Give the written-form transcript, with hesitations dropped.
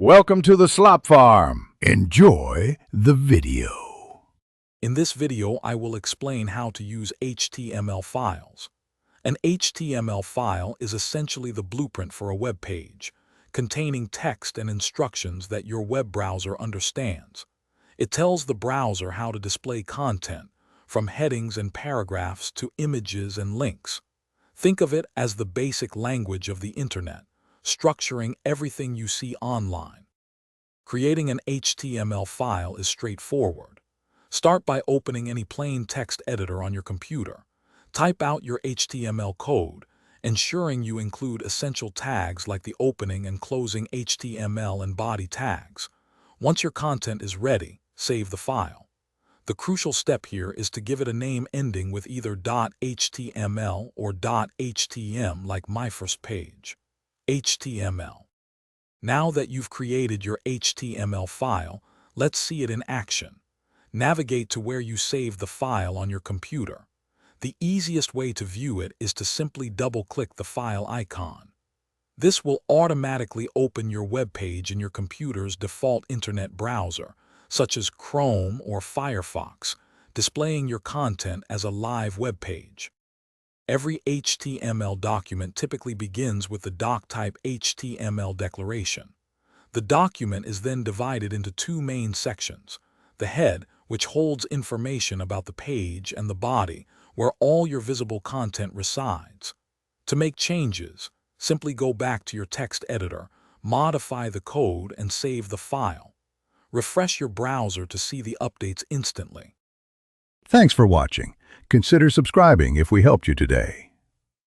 Welcome to the Slop Farm. Enjoy the video. In this video, I will explain how to use HTML files. An HTML file is essentially the blueprint for a web page, containing text and instructions that your web browser understands. It tells the browser how to display content, from headings and paragraphs to images and links. Think of it as the basic language of the internet, structuring everything you see online. Creating an HTML file is straightforward. Start by opening any plain text editor on your computer. Type out your HTML code, ensuring you include essential tags like the opening and closing HTML and body tags. Once your content is ready, save the file. The crucial step here is to give it a name ending with either .html or .htm like my first page. HTML. Now that you've created your HTML file, let's see it in action. Navigate to where you saved the file on your computer. The easiest way to view it is to simply double-click the file icon. This will automatically open your web page in your computer's default internet browser, such as Chrome or Firefox, displaying your content as a live web page. Every HTML document typically begins with the doctype HTML declaration. The document is then divided into two main sections: the head, which holds information about the page, and the body, where all your visible content resides. To make changes, simply go back to your text editor, modify the code, and save the file. Refresh your browser to see the updates instantly. Thanks for watching. Consider subscribing if we helped you today.